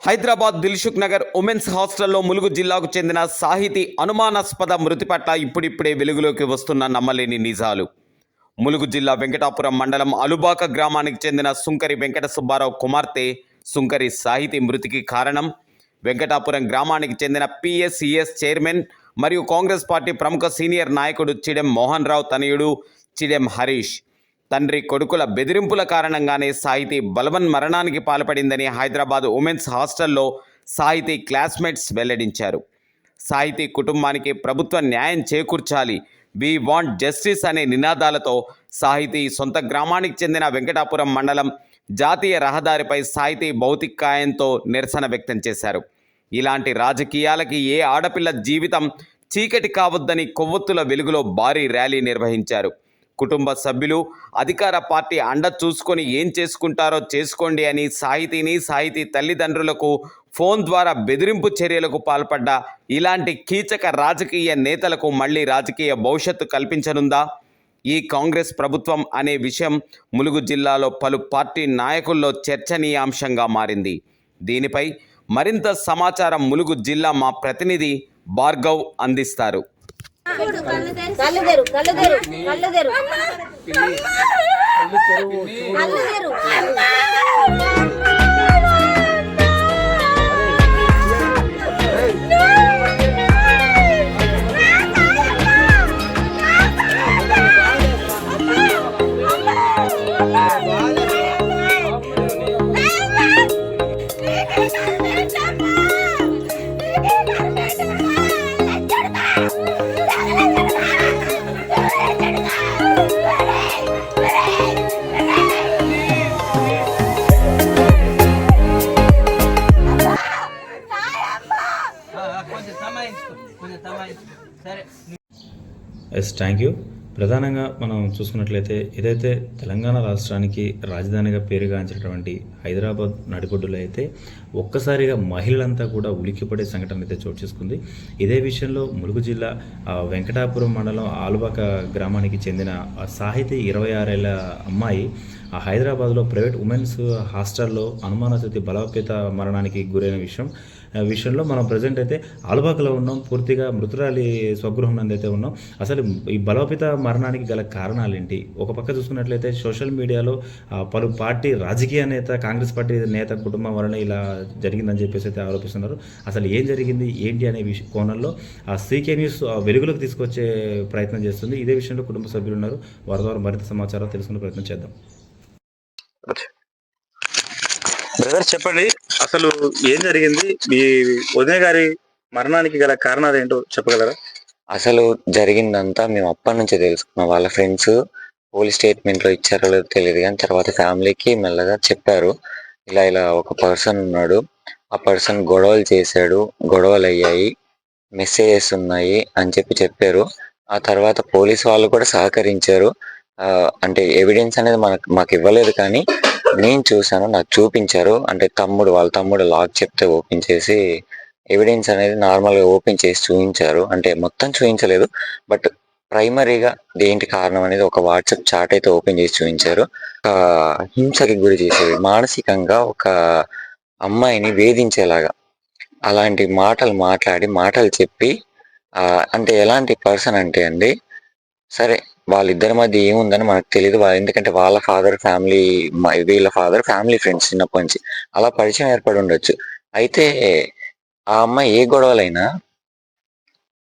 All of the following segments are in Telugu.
హైదరాబాద్ దిల్సుఖ్ నగర్ ఉమెన్స్ హాస్టల్లో ములుగు జిల్లాకు చెందిన సాహితీ అనుమానాస్పద మృతి పట్ల ఇప్పుడిప్పుడే వెలుగులోకి వస్తున్న నమ్మలేని నిజాలు. ములుగు జిల్లా వెంకటాపురం మండలం అలుబాక గ్రామానికి చెందిన సుంకరి వెంకట సుబ్బారావు కుమార్తె సుంకరి సాహితీ మృతికి కారణం వెంకటాపురం గ్రామానికి చెందిన పిఎస్సిఎస్ చైర్మన్ మరియు కాంగ్రెస్ పార్టీ ప్రముఖ సీనియర్ నాయకుడు చిడెం మోహన్ రావు తనయుడు చిడెం హరీష్. తండ్రి కొడుకుల బెదిరింపుల కారణంగానే సాహితీ బలవన్ మరణానికి పాల్పడిందని హైదరాబాద్ ఉమెన్స్ హాస్టల్లో సాహితీ క్లాస్మేట్స్ వెల్లడించారు. సాహితీ కుటుంబానికి ప్రభుత్వం న్యాయం చేకూర్చాలి, వి వాంట్ జస్టిస్ అనే నినాదాలతో సాహితీ సొంత గ్రామానికి చెందిన వెంకటాపురం మండలం జాతీయ రహదారిపై సాహితీ భౌతికాయంతో నిరసన వ్యక్తం చేశారు. ఇలాంటి రాజకీయాలకి ఏ ఆడపిల్ల జీవితం చీకటి కావద్దని కొవ్వొత్తుల వెలుగులో భారీ ర్యాలీ నిర్వహించారు. కుటుంబ సభ్యులు అధికార పార్టీ అండ చూసుకొని ఏం చేసుకుంటారో చేసుకోండి అని సాహితీ తల్లిదండ్రులకు ఫోన్ ద్వారా బెదిరింపు చర్యలకు పాల్పడ్డ ఇలాంటి కీచక రాజకీయ నేతలకు మళ్ళీ రాజకీయ భవిష్యత్తు కల్పించనుందా ఈ కాంగ్రెస్ ప్రభుత్వం అనే విషయం ములుగు జిల్లాలో పలు పార్టీ నాయకుల్లో చర్చనీయాంశంగా మారింది. దీనిపై మరింత సమాచారం ములుగు జిల్లా మా ప్రతినిధి భార్గవ్ అందిస్తారు. కళ్ళు తెరు కళ్ళు తెరు కళ్ళు తెరు కళ్ళు తెరు ఎస్ థ్యాంక్ యూ. ప్రధానంగా మనం చూసుకున్నట్లయితే ఏదైతే తెలంగాణ రాష్ట్రానికి రాజధానిగా పేరుగాంచినటువంటి హైదరాబాద్ నడిబొడ్డులో అయితే ఒక్కసారిగా మహిళలంతా కూడా ఉలిక్కిపడే సంఘటన అయితే చోటు చేసుకుంది. ఇదే విషయంలో ములుగు జిల్లా వెంకటాపురం మండలం ఆలుబాక గ్రామానికి చెందిన సాహితీ 26 ఏళ్ల అమ్మాయి హైదరాబాద్లో ప్రైవేట్ ఉమెన్స్ హాస్టల్లో అనుమానాస్పద బలవపేత మరణానికి గురైన విషయంలో మనం ప్రజెంట్ అయితే ఆలుబాకలో ఉన్నాం. పూర్తిగా మృతురాలి స్వగృహం నందు అయితే ఉన్నాం. అసలు ఈ బలవపేత మరణానికి గల కారణాలు ఏంటి? ఒక పక్క చూసుకున్నట్లయితే సోషల్ మీడియాలో పలు పార్టీ రాజకీయ నేత, కాంగ్రెస్ పార్టీ నేత కుటుంబం వలన ఇలా జరిగిందని చెప్పేసి అయితే ఆరోపిస్తున్నారు. అసలు ఏం జరిగింది ఏంటి అనే కోణంలో సీకే న్యూస్ వెలుగులోకి తీసుకొచ్చే ప్రయత్నం చేస్తుంది. ఇదే విషయంలో కుటుంబ సభ్యులు ఉన్నారు. వారి ద్వారా మరింత సమాచారం తెలుసుకునే ప్రయత్నం చేద్దాం. బ్రదర్ చెప్పండి, అసలు ఏం జరిగింది? మీ వదిన గారి మరణానికి గల కారణాలు ఏంటో చెప్పగలరా? అసలు జరిగిందంతా మేము అప్పటి నుంచే తెలుసుకున్నాం. వాళ్ళ ఫ్రెండ్స్ పోలీస్ స్టేట్మెంట్ లో ఇచ్చారో లేదో తెలియదు, కానీ తర్వాత ఫ్యామిలీకి మెల్లగా చెప్పారు, ఇలా ఇలా ఒక పర్సన్ ఉన్నాడు, ఆ పర్సన్ గొడవలు చేశాడు, గొడవలు అయ్యాయి, మెసేజెస్ ఉన్నాయి అని చెప్పారు. ఆ తర్వాత పోలీస్ వాళ్ళు కూడా సహకరించారు. అంటే ఎవిడెన్స్ అనేది మాకు ఇవ్వలేదు, కానీ నేను చూసాను, నాకు చూపించారు. అంటే వాళ్ళ తమ్ముడు లాక్ చెప్తే ఓపెన్ చేసి ఎవిడెన్స్ అనేది నార్మల్గా ఓపెన్ చేసి చూపించారు. అంటే మొత్తం చూపించలేదు, బట్ ప్రైమరీగా దేంటి కారణం అనేది ఒక వాట్సాప్ చాట్ అయితే ఓపెన్ చేసి చూపించారు. ఒక హింసకి గురి చేసేది, మానసికంగా ఒక అమ్మాయిని వేధించేలాగా అలాంటి మాటలు చెప్పి అంటే ఎలాంటి పర్సన్ అంటే అండి, సరే వాళ్ళిద్దరి మధ్య ఏముందని మనకు తెలియదు. ఎందుకంటే వాళ్ళ ఫాదర్ ఫ్యామిలీ, వీళ్ళ ఫాదర్ ఫ్యామిలీ ఫ్రెండ్స్ చిన్నప్పటి నుంచి అలా పరిచయం ఏర్పడి ఉండొచ్చు. అయితే ఆ అమ్మాయి ఏ గొడవలైనా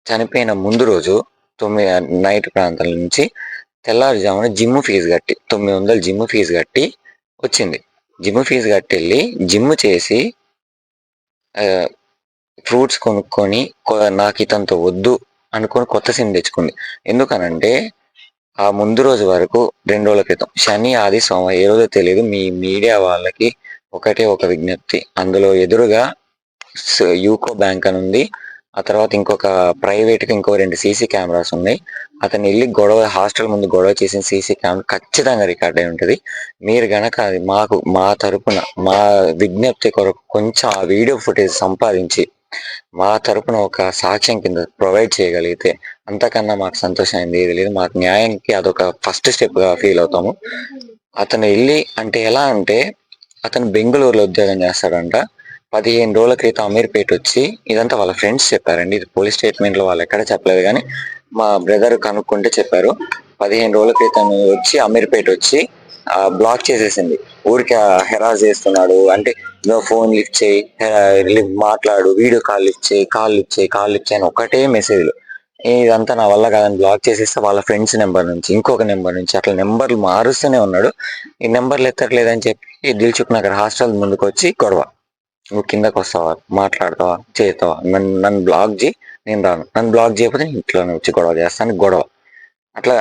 చనిపోయిన ముందు రోజు 9 నైట్ ప్రాంతాల నుంచి తెల్లారుజామున జిమ్ ఫీజు కట్టి 900 జిమ్ ఫీజు కట్టి వచ్చింది. జిమ్ ఫీజు కట్టి వెళ్ళి జిమ్ చేసి ఫ్రూట్స్ కొనుక్కొని నాకు ఇతంతో వద్దు అనుకొని కొత్త సిమ్ తెచ్చుకుంది. ఎందుకనంటే ఆ ముందు రోజు వరకు 2 రోజుల క్రితం శని, ఆది, సోమ ఏ రోజో తెలియదు, మీ మీడియా వాళ్ళకి ఒకటే ఒక విజ్ఞప్తి, అందులో ఎదురుగా యూకో బ్యాంక్ అని ఉంది, ఆ తర్వాత ఇంకొక ప్రైవేట్గా ఇంకో 2 సీసీ కెమెరాస్ ఉన్నాయి. అతను వెళ్ళి హాస్టల్ ముందు గొడవ చేసిన సీసీ కెమెరా ఖచ్చితంగా రికార్డ్ అయి ఉంటుంది. మీరు గనక అది మా తరపున మా విజ్ఞప్తి కొరకు కొంచెం ఆ వీడియో ఫుటేజ్ సంపాదించి మా తరపున ఒక సాక్ష్యం కింద ప్రొవైడ్ చేయగలిగితే అంతకన్నా మాకు సంతోషం ఏది లేదు. మాకు న్యాయానికి అదొక ఫస్ట్ స్టెప్ గా ఫీల్ అవుతాము. అతను వెళ్ళి అంటే ఎలా అంటే, అతను బెంగళూరులో ఉద్యోగం చేస్తాడంట. 15 రోజుల క్రితం అమీర్పేట వచ్చి, ఇదంతా వాళ్ళ ఫ్రెండ్స్ చెప్పారండి. ఇది పోలీస్ స్టేట్మెంట్ లో వాళ్ళు ఎక్కడ చెప్పలేదు, కానీ మా బ్రదర్ కనుక్కుంటే చెప్పారు. 15 రోజుల క్రితం వచ్చి అమీర్పేట వచ్చి బ్లాక్ చేసేసింది. ఊరికి హెరాస్ చేస్తున్నాడు, అంటే నువ్వు ఫోన్ లిఫ్ట్ చేయి, మాట్లాడు, వీడియో కాల్ లిఫ్ట్ చేయి, కాల్ లిఫ్ట్ చేయి అని ఒకటే మెసేజ్లు. ఇదంతా నా వల్ల కాదని బ్లాక్ చేసేస్తే వాళ్ళ ఫ్రెండ్స్ నెంబర్ నుంచి ఇంకొక నెంబర్ నుంచి అట్లా నెంబర్లు మారుస్తూనే ఉన్నాడు. ఈ నెంబర్లు ఎత్తట్లేదని చెప్పి దిల్సుఖ్ నగర్ హాస్టల్ ముందుకు వచ్చి గొడవ. నువ్వు కిందకు వస్తావా, మాట్లాడతావా, చేస్తావా, నన్ను బ్లాక్ చేయి, నేను రాను, నన్ను బ్లాక్ చేయకపోతే నేను ఇంట్లోనే వచ్చి గొడవ చేస్తాను. గొడవ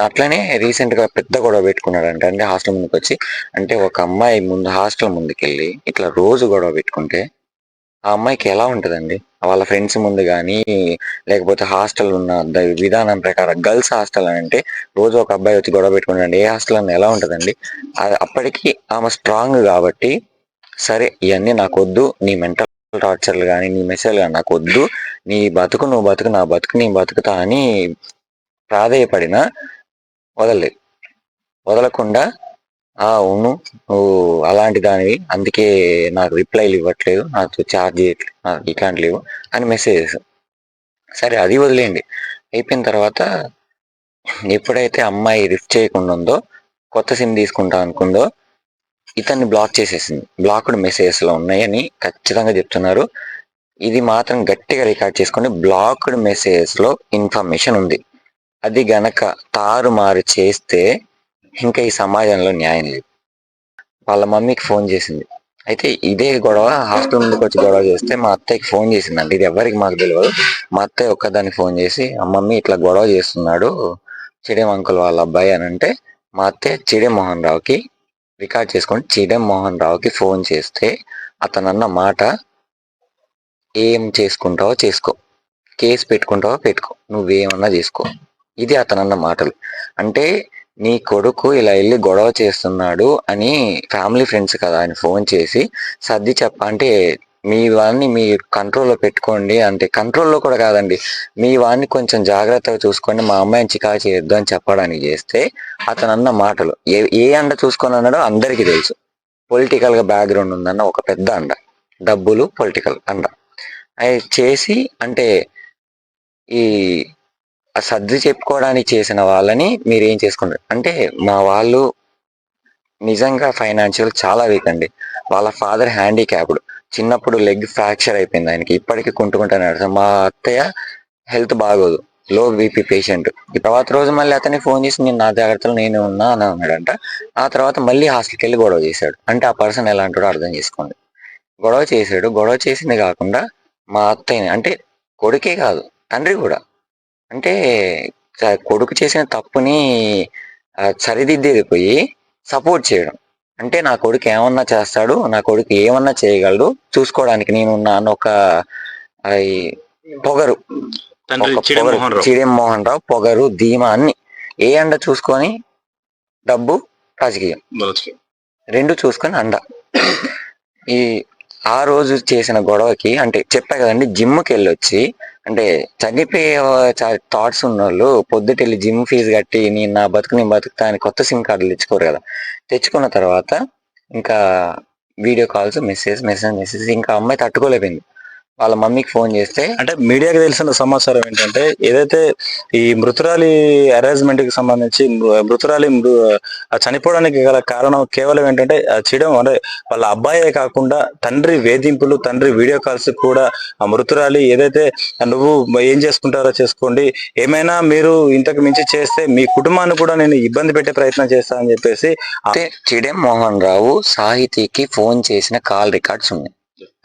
అట్లనే రీసెంట్ గా పెద్ద గొడవ పెట్టుకున్నాడు అంటే హాస్టల్ ముందుకు వచ్చి. అంటే ఒక అమ్మాయి ముందు హాస్టల్ ముందుకెళ్ళి ఇట్లా రోజు గొడవ పెట్టుకుంటే ఆ అమ్మాయికి ఎలా ఉంటదండి? వాళ్ళ ఫ్రెండ్స్ ముందు కానీ, లేకపోతే హాస్టల్ ఉన్న విధానం ప్రకారం గర్ల్స్ హాస్టల్ అని అంటే రోజు ఒక అబ్బాయి వచ్చి గొడవ పెట్టుకుంటాడు, ఏ హాస్టల్ అన్న ఎలా ఉంటదండి? అప్పటికి ఆమె స్ట్రాంగ్ కాబట్టి, సరే ఇవన్నీ నాకు వద్దు, నీ మెంటల్ టార్చర్లు కానీ, నీ మెసేజ్లు కానీ నాకు వద్దు, నీ బతుకు నువ్వు బతుకు, నా బతుకు నేను బతుకుతా అని ప్రాధేయపడినా వదలకుండా అవును నువ్వు అలాంటి దానివి, అందుకే నాకు రిప్లైలు ఇవ్వట్లేదు, నాకు చార్జ్ చేయట్లేదు, నాకు ఇట్లాంటి లేవు అని మెసేజెస్. సరే అది వదిలేయండి. అయిపోయిన తర్వాత ఎప్పుడైతే అమ్మాయి లిఫ్ట్ చేయకుండా ఉందో, కొత్త సిమ్ తీసుకుంటా అనుకుందో, ఇతన్ని బ్లాక్ చేసేసింది. బ్లాక్డ్ మెసేజెస్ లో ఉన్నాయని ఖచ్చితంగా చెప్తున్నారు. ఇది మాత్రం గట్టిగా రికార్డ్ చేసుకోండి. బ్లాక్డ్ మెసేజెస్ లో ఇన్ఫర్మేషన్ ఉంది. అది గనక తారుమారు చేస్తే ఇంకా ఈ సమాజంలో న్యాయం లేదు. వాళ్ళ మమ్మీకి ఫోన్ చేసింది. అయితే ఇదే గొడవ హాస్టల్ ముందుకు వచ్చి గొడవ చేస్తే మా అత్తయ్యకి ఫోన్ చేసిందండి. ఇది ఎవరికి మాకు తెలియదు. మా అత్తయ్య ఒక్కదానికి ఫోన్ చేసి, మమ్మీ ఇట్లా గొడవ చేస్తున్నాడు చిడెం అంకుల్ వాళ్ళ అబ్బాయి అని అంటే, మా అత్తయ్య చిడెం మోహన్ రావుకి రికార్డ్ చేసుకొని చిడెం మోహన్ రావుకి ఫోన్ చేస్తే అతను అన్న మాట, ఏం చేసుకుంటావో చేసుకో, కేసు పెట్టుకుంటావో పెట్టుకో, నువ్వేమన్నా చేసుకో. ఇది అతను అన్న మాటలు. అంటే నీ కొడుకు ఇలా వెళ్ళి గొడవ చేస్తున్నాడు అని ఫ్యామిలీ ఫ్రెండ్స్ కదా ఆయన ఫోన్ చేసి సర్ది అంటే మీ వాడిని మీ కంట్రోల్లో పెట్టుకోండి, అంటే కంట్రోల్లో కూడా కాదండి, మీ వాడిని కొంచెం జాగ్రత్తగా చూసుకోండి, మా అమ్మాయిని చికాకు చేయొద్దు అని చెప్పడానికి చేస్తే అతను అన్న మాటలు ఏ అండ చూసుకొని అన్నాడో అందరికీ తెలుసు. పొలిటికల్ గా బ్యాక్గ్రౌండ్ ఉందన్న ఒక పెద్ద అండ, డబ్బులు, పొలిటికల్ అండ అవి చేసి, అంటే ఈ సర్ది చెప్పుకోవడానికి చేసిన వాళ్ళని మీరు ఏం చేసుకుంటారు అంటే, మా వాళ్ళు నిజంగా ఫైనాన్షియల్ చాలా వీక్ అండి. వాళ్ళ ఫాదర్ హ్యాండిక్యాప్డ్, చిన్నప్పుడు లెగ్ ఫ్రాక్చర్ అయిపోయింది ఆయనకి, ఇప్పటికీ కుంటుకుంటున్నాడు. మా అత్తయ్య హెల్త్ బాగోదు, లో బీపీ పేషెంట్. ఈ తర్వాత రోజు మళ్ళీ అతన్ని ఫోన్ చేసి నేను నా జాగ్రత్తలు నేను ఉన్నా అని అన్నాడంట. ఆ తర్వాత మళ్ళీ హాస్టల్కి వెళ్ళి గొడవ చేశాడు. అంటే ఆ పర్సన్ ఎలా అంటాడో అర్థం చేసుకోండి. గొడవ చేశాడు. గొడవ చేసింది కాకుండా మా అత్తయ్యని, అంటే కొడుకే కాదు తండ్రి కూడా, అంటే కొడుకు చేసిన తప్పుని సరిదిద్దేది పోయి సపోర్ట్ చేయడం. అంటే నా కొడుకు ఏమన్నా చేస్తాడు, నా కొడుకు ఏమన్నా చేయగలడు, చూసుకోవడానికి నేనున్నా అని ఒక పొగరు, చిడెం మోహన్ రావు పొగరు, ధీమా అన్ని ఏ అండ చూసుకొని, డబ్బు, రాజకీయం రెండు చూసుకొని అండ. ఈ ఆ రోజు చేసిన గొడవకి, అంటే చెప్పా కదండి, జిమ్కి వెళ్ళొచ్చి, అంటే చనిపోయే థాట్స్ ఉన్న వాళ్ళు పొద్దుటెళ్ళి జిమ్ ఫీజు కట్టి నేను నా బతుకు నేను బతుకుతా అని కొత్త సిమ్ కార్డులు తెచ్చుకోరు కదా. తెచ్చుకున్న తర్వాత ఇంకా వీడియో కాల్స్, మెసేజ్ ఇంకా అమ్మాయి తట్టుకోలేకపోయింది. వాళ్ళ మమ్మీకి ఫోన్ చేస్తే, అంటే మీడియాకి తెలిసిన సమాచారం ఏంటంటే, ఏదైతే ఈ మృతురాలి అరేంజ్మెంట్ కి సంబంధించి మృతురాలి చనిపోవడానికి గల కారణం కేవలం ఏంటంటే చేయడం, అంటే వాళ్ళ అబ్బాయే కాకుండా తండ్రి వేధింపులు, తండ్రి వీడియో కాల్స్ కూడా ఆ మృతురాలి ఏదైతే నువ్వు ఏం చేసుకుంటారో చేసుకోండి, ఏమైనా మీరు ఇంతకు మించి చేస్తే మీ కుటుంబాన్ని కూడా నేను ఇబ్బంది పెట్టే ప్రయత్నం చేస్తా అని చెప్పేసి చిడెం మోహన్ రావు సాహితీకి ఫోన్ చేసిన కాల్ రికార్డ్స్ ఉన్నాయి.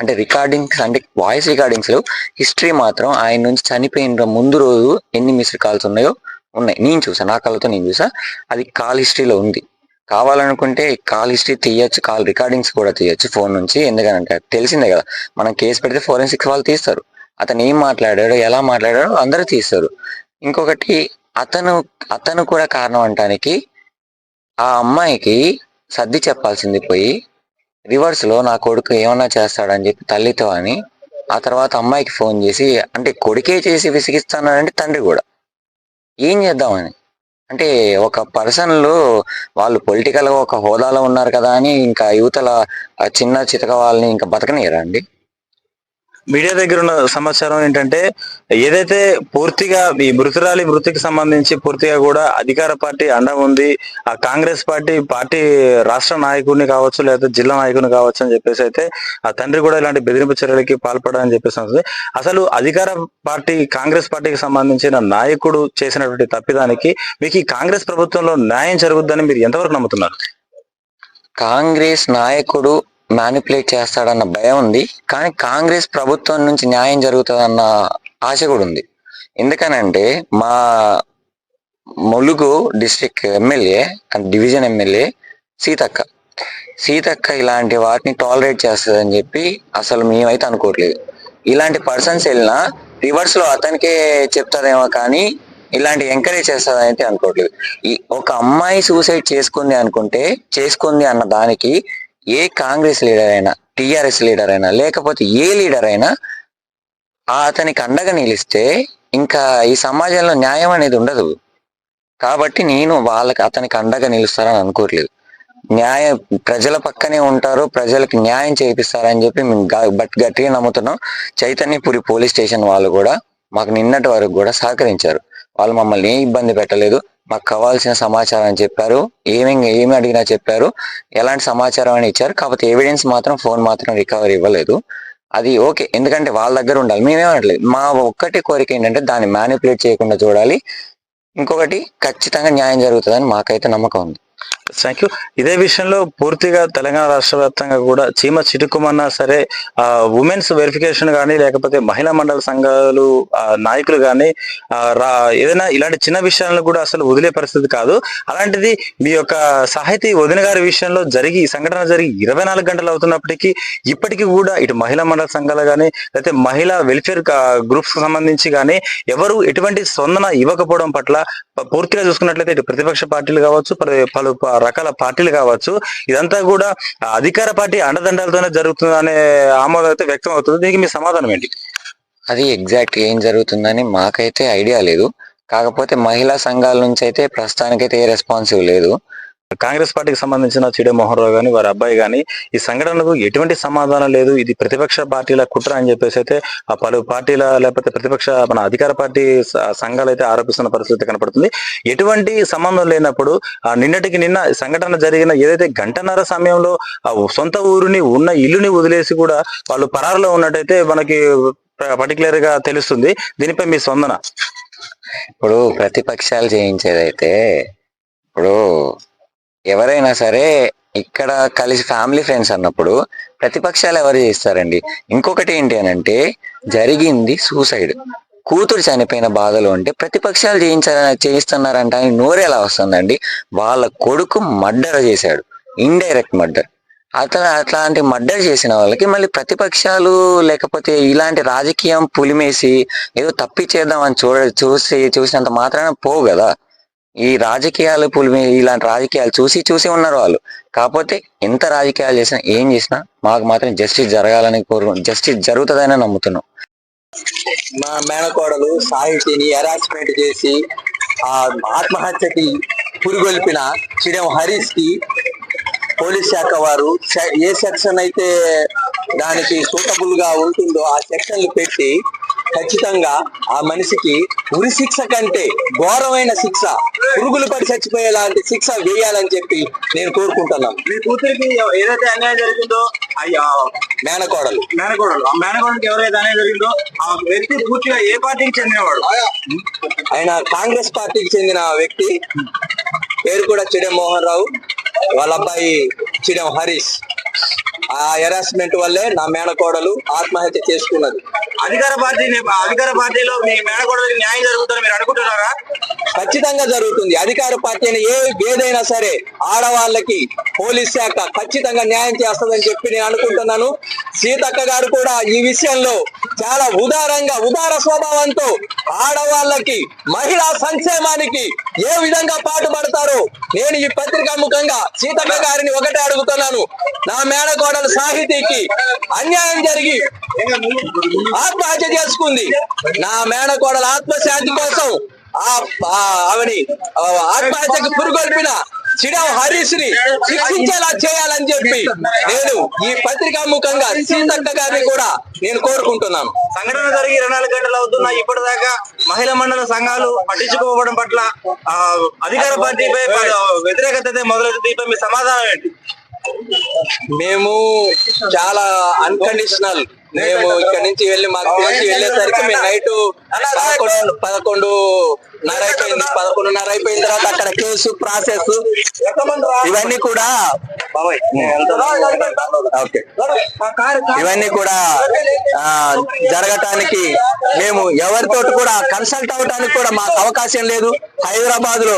అంటే రికార్డింగ్స్, అంటే వాయిస్ రికార్డింగ్స్ లో హిస్టరీ మాత్రం ఆయన నుంచి చనిపోయిన ముందు రోజు ఎన్ని మిస్డ్ కాల్స్ ఉన్నాయో ఉన్నాయి. నేను చూసా, నా కళ్ళతో నేను చూసా. అది కాల్ హిస్టరీలో ఉంది. కావాలనుకుంటే కాల్ హిస్టరీ తీయచ్చు, కాల్ రికార్డింగ్స్ కూడా తీయచ్చు ఫోన్ నుంచి. ఎందుకంటే తెలిసిందే కదా, మనం కేసు పెడితే ఫోరెన్సిక్స్ వాళ్ళు తీస్తారు. అతను ఏం మాట్లాడాడో, ఎలా మాట్లాడాడో అందరూ తీస్తారు. ఇంకొకటి, అతను కూడా కారణం అంటానికి ఆ అమ్మాయికి సర్ది చెప్పాల్సింది పోయి రివర్స్ లో నా కొడుకు ఏమన్నా చేస్తాడని చెప్పి తల్లితో అని, ఆ తర్వాత అమ్మాయికి ఫోన్ చేసి, అంటే కొడుకే చేసి విసిగిస్తానంటే తండ్రి కూడా ఏం చేద్దామని. అంటే ఒక పర్సన్లు వాళ్ళు పొలిటికల్ గా ఒక హోదాలో ఉన్నారు కదా అని ఇంకా యువతల చిన్న చితక వాళ్ళని ఇంకా బతకనియరా అండి? మీడియా దగ్గర ఉన్న సమాచారం ఏంటంటే ఏదైతే పూర్తిగా ఈ మృతురాలి మృతికి సంబంధించి పూర్తిగా కూడా అధికార పార్టీ అండ ఉంది, ఆ కాంగ్రెస్ పార్టీ రాష్ట్ర నాయకుడిని కావచ్చు లేదా జిల్లా నాయకుడిని కావచ్చు అని చెప్పేసి అయితే ఆ తండ్రి కూడా ఇలాంటి బెదిరింపు చర్యలకి పాల్పడాలని చెప్పేసి ఉంటుంది. అసలు అధికార పార్టీ కాంగ్రెస్ పార్టీకి సంబంధించిన నాయకుడు చేసినటువంటి తప్పిదానికి మీకు ఈ కాంగ్రెస్ ప్రభుత్వంలో న్యాయం జరుగుద్దని మీరు ఎంతవరకు నమ్ముతున్నారు? కాంగ్రెస్ నాయకుడు మ్యానిపులేట్ చేస్తాడన్న భయం ఉంది, కానీ కాంగ్రెస్ ప్రభుత్వం నుంచి న్యాయం జరుగుతుందన్న ఆశ కూడా ఉంది. ఎందుకనంటే మా Mulugu district MLA and division MLA Seethakka ఇలాంటి వాటిని టాలరేట్ చేస్తుందని చెప్పి అసలు మేమైతే అనుకోవట్లేదు. ఇలాంటి పర్సన్స్ వెళ్ళినా రివర్స్ లో అతనికే చెప్తాదేమో కానీ ఇలాంటి ఎంకరేజ్ చేస్తుందని అయితే అనుకోవట్లేదు. ఈ ఒక అమ్మాయి సూసైడ్ చేసుకుంది అన్న దానికి ఏ కాంగ్రెస్ లీడర్ అయినా, టిఆర్ఎస్ లీడర్ అయినా, లేకపోతే ఏ లీడర్ అయినా అతనికి అండగా నిలిస్తే ఇంకా ఈ సమాజంలో న్యాయం అనేది ఉండదు. కాబట్టి నేను అతనికి అండగా నిలుస్తారని అనుకోవట్లేదు. ప్రజల పక్కనే ఉంటారు, ప్రజలకు న్యాయం చేపిస్తారని చెప్పి మేము గట్టిగా నమ్ముతున్నాం. చైతన్యపురి పోలీస్ స్టేషన్ వాళ్ళు కూడా మాకు నిన్నటి వరకు కూడా సహకరించారు. వాళ్ళు మమ్మల్ని ఏ ఇబ్బంది పెట్టలేదు. మాకు కావాల్సిన సమాచారం చెప్పారు, ఏమి అడిగినా చెప్పారు, ఎలాంటి సమాచారం అని ఇచ్చారు. కాకపోతే ఎవిడెన్స్ మాత్రం ఫోన్ మాత్రం రికవరీ ఇవ్వలేదు. అది ఓకే, ఎందుకంటే వాళ్ళ దగ్గర ఉండాలి, మేమేమనట్లేదు. మా ఒక్కటి కోరిక ఏంటంటే దాన్ని మ్యానిపులేట్ చేయకుండా చూడాలి. ఇంకొకటి ఖచ్చితంగా న్యాయం జరుగుతుందని మాకైతే నమ్మకం ఉంది. Thank you. ఇదే విషయంలో పూర్తిగా తెలంగాణ రాష్ట్ర వ్యాప్తంగా కూడా చీమ చిటుకుమన్నా సరే ఉమెన్స్ వెరిఫికేషన్ కానీ లేకపోతే మహిళా మండల సంఘాలు నాయకులు కానీ ఏదైనా ఇలాంటి చిన్న విషయాలను కూడా అసలు వదిలే పరిస్థితి కాదు. అలాంటిది మీ యొక్క సాహితీ వదిన గారి విషయంలో ఈ సంఘటన జరిగి 24 గంటలు అవుతున్నప్పటికీ ఇప్పటికీ కూడా ఇటు మహిళా మండల సంఘాలు కానీ లేకపోతే మహిళా వెల్ఫేర్ గ్రూప్స్ కి సంబంధించి కానీ ఎవరు ఎటువంటి స్పందన ఇవ్వకపోవడం పట్ల పూర్తిగా చూసుకున్నట్లయితే ఇటు ప్రతిపక్ష పార్టీలు కావచ్చు, పలు రకాల పార్టీలు కావచ్చు, ఇదంతా కూడా అధికార పార్టీ అండదండాలతోనే జరుగుతుందనే ఆమోదం అయితే వ్యక్తం అవుతుంది. దీనికి మీ సమాధానం ఏంటి? అది ఎగ్జాక్ట్ ఏం జరుగుతుందని మాకైతే ఐడియా లేదు. కాకపోతే మహిళా సంఘాల నుంచి అయితే ప్రస్తుతానికైతే ఏ రెస్పాన్సివ్ లేదు. కాంగ్రెస్ పార్టీకి సంబంధించిన చిడే మోహన్ రావు గాని వారి అబ్బాయి గాని ఈ సంఘటనకు ఎటువంటి సమాధానం లేదు, ఇది ప్రతిపక్ష పార్టీల కుట్ర అని చెప్పేసి అయితే ఆ పలు పార్టీల లేకపోతే మన అధికార పార్టీ సంఘాలు అయితే ఆరోపిస్తున్న పరిస్థితి కనపడుతుంది. ఎటువంటి సంబంధం లేనప్పుడు నిన్నటికి నిన్న సంఘటన జరిగిన ఏదైతే గంటన్నర సమయంలో సొంత ఊరిని ఉన్న ఇల్లుని వదిలేసి కూడా వాళ్ళు పరారులో ఉన్నట్టయితే మనకి పర్టికులర్ గా తెలుస్తుంది. దీనిపై మీ స్పందన? ఇప్పుడు ప్రతిపక్షాలు చేయించేదైతే ఇప్పుడు ఎవరైనా సరే ఇక్కడ కలిసి ఫ్యామిలీ ఫ్రెండ్స్ అన్నప్పుడు ప్రతిపక్షాలు ఎవరు చేస్తారండి? ఇంకొకటి ఏంటి అనంటే జరిగింది సూసైడ్, కూతురు చనిపోయిన బాధలో ఉంటే ప్రతిపక్షాలు చేయిస్తున్నారంట అని నోరేలా వస్తుందండి? వాళ్ళ కొడుకు మర్డర్ చేశాడు, ఇండైరెక్ట్ మర్డర్. అట్లాంటి మర్డర్ చేసిన వాళ్ళకి మళ్ళీ ప్రతిపక్షాలు లేకపోతే ఇలాంటి రాజకీయం పులిమేసి ఏదో తప్పిచేద్దాం అని చూసినంత మాత్రాన పోవు కదా. ఈ రాజకీయాలు ఇలాంటి రాజకీయాలు చూసి ఉన్నారు వాళ్ళు. కాకపోతే ఎంత రాజకీయాలు చేసినా ఏం చేసినా మాకు మాత్రం జస్టిస్ జరగాలని జస్టిస్ జరుగుతుందని నమ్ముతున్నాం. మా మేనకోడలు సాహితీని హెరాస్మెంట్ చేసి ఆత్మహత్యకి పురిగొల్పిన చిడం హరీష్ కి పోలీస్ శాఖ వారు ఏ సెక్షన్ అయితే దానికి సూటబుల్ గా ఉంటుందో ఆ సెక్షన్లు పెట్టి ఖచ్చితంగా ఆ మనిషికి ఉరి శిక్ష కంటే ఘోరమైన శిక్ష, పురుగులు పడి చచ్చిపోయేలాంటి శిక్ష వేయాలని చెప్పి నేను కోరుకుంటున్నాను. మీ కూతురికి ఏదైతే అన్యాయం జరిగిందో మేనకోడలు ఆ మేనకోడలికి ఎవరైతే అన్యాయం జరిగిందో ఆ వ్యక్తి పూర్తిగా ఏ పార్టీకి చెందినవాడు? ఆయన కాంగ్రెస్ పార్టీకి చెందిన వ్యక్తి. పేరు కూడా చిడం మోహన్ రావు, వాళ్ళ అబ్బాయి చిడం హరీష్. ఆ హెరాస్మెంట్ వల్లే నా మేనకోడలు ఆత్మహత్య చేసుకున్నది. అధికార పార్టీలో మీ మేనకోడలికి న్యాయం జరుగుతుందని మీరు అనుకుంటున్నారా? ఖచ్చితంగా జరుగుతుంది. అధికార పార్టీ ఏదైనా సరే ఆడవాళ్ళకి పోలీస్ శాఖ ఖచ్చితంగా న్యాయం చేస్తుందని చెప్పి నేను అనుకుంటున్నాను. సీతక్క గారు కూడా ఈ విషయంలో చాలా ఉదార స్వభావంతో ఆడవాళ్ళకి మహిళా సంక్షేమానికి ఏ విధంగా పాటుపడతారో నేను ఈ పత్రికా ముఖంగా సీతక్క గారిని ఒకటే అడుగుతున్నాను. నా మేనకోడలు సాహితీకి అన్యాయం జరిగి ఆత్మహత్య చేసుకుంది. నా మేనకోడల ఆత్మశాంతి కోసం ఆమెని ఆత్మహత్యకు పురుగొల్పిన చిడం హరీష్ ని శిక్షించేలా చేయాలని చెప్పి నేను ఈ పత్రికా ముఖంగా సీతక్క గారిని కూడా నేను కోరుకుంటున్నాను. సంఘటన జరిగి 24 గంటలు అవుతున్నా ఇప్పటిదాకా మహిళా మండల సంఘాలు పట్టించుకోవడం పట్ల అధికార పార్టీపై వ్యతిరేకత మొదలైతే దీనిపై మీ సమాధానం ఏంటి? మేము చాలా అన్కండిషనల్. మేము ఇక్కడ నుంచి వెళ్ళి మాకు తెలిసి వెళ్ళేసరికి మేము నైట్ 11:30 అయిపోయింది. 11:30 అయిపోయిన తర్వాత అక్కడ కేసు ప్రాసెస్ ఇవన్నీ కూడా ఇవన్నీ కూడా జరగటానికి మేము ఎవరితో కూడా కన్సల్ట్ అవడానికి కూడా మాకు అవకాశం లేదు. హైదరాబాద్ లో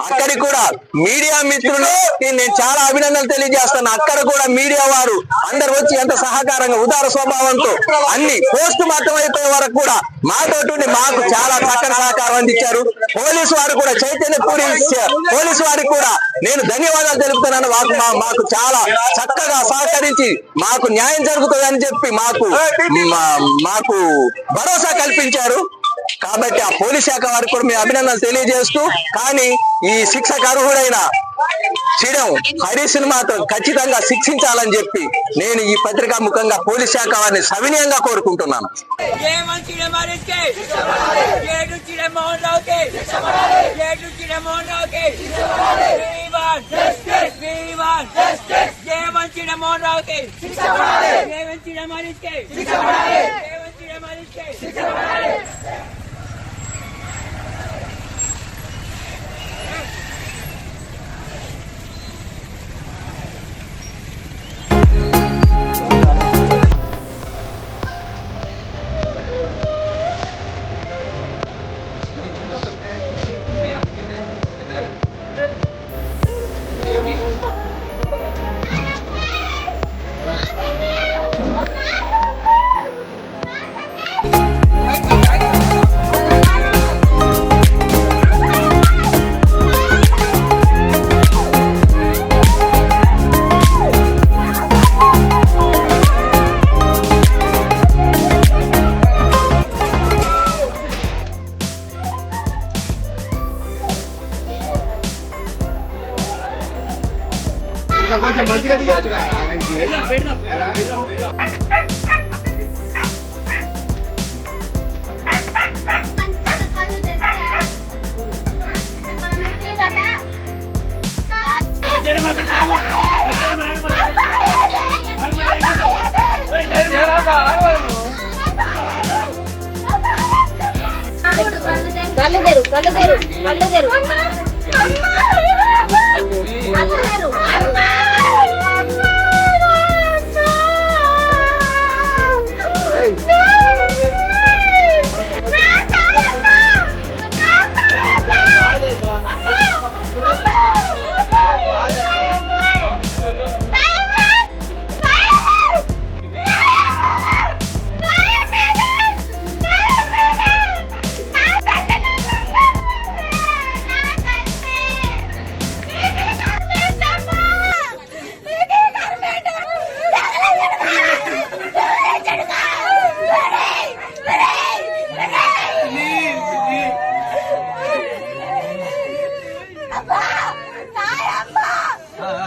అక్కడికి కూడా మీడియా మిత్రులకి నేను చాలా అభినందనలు తెలియజేస్తాను. అక్కడ కూడా మీడియా వారు అందరు వచ్చి ఎంత సహకారంగా ఉదార స్వభావంతో అన్ని పోస్ట్ మార్టం అయిపోయే వరకు కూడా మాతోటి మాకు చాలా చక్కని సహకారం అందించారు. పోలీసు వారు కూడా చైతన్య పోలీసు వారికి కూడా నేను ధన్యవాదాలు తెలుపుతున్నాను. మాకు చాలా చక్కగా సహకరించి మాకు న్యాయం జరుగుతుందని చెప్పి మాకు భరోసా కల్పించారు. కాబట్టి ఆ పోలీస్ శాఖ వారికి కూడా మేము అభినందనలు తెలియజేస్తూ, కానీ ఈ శిక్షకు అర్హుడైన చిడం హరీష్ ని మాత్రం ఖచ్చితంగా శిక్షించాలని చెప్పి నేను ఈ పత్రికా ముఖంగా పోలీస్ శాఖ వారిని సవినయంగా కోరుకుంటున్నాను. కళ్ళు తెరు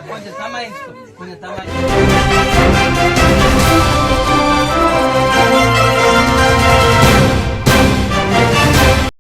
కొంచెం సమాయించుకో.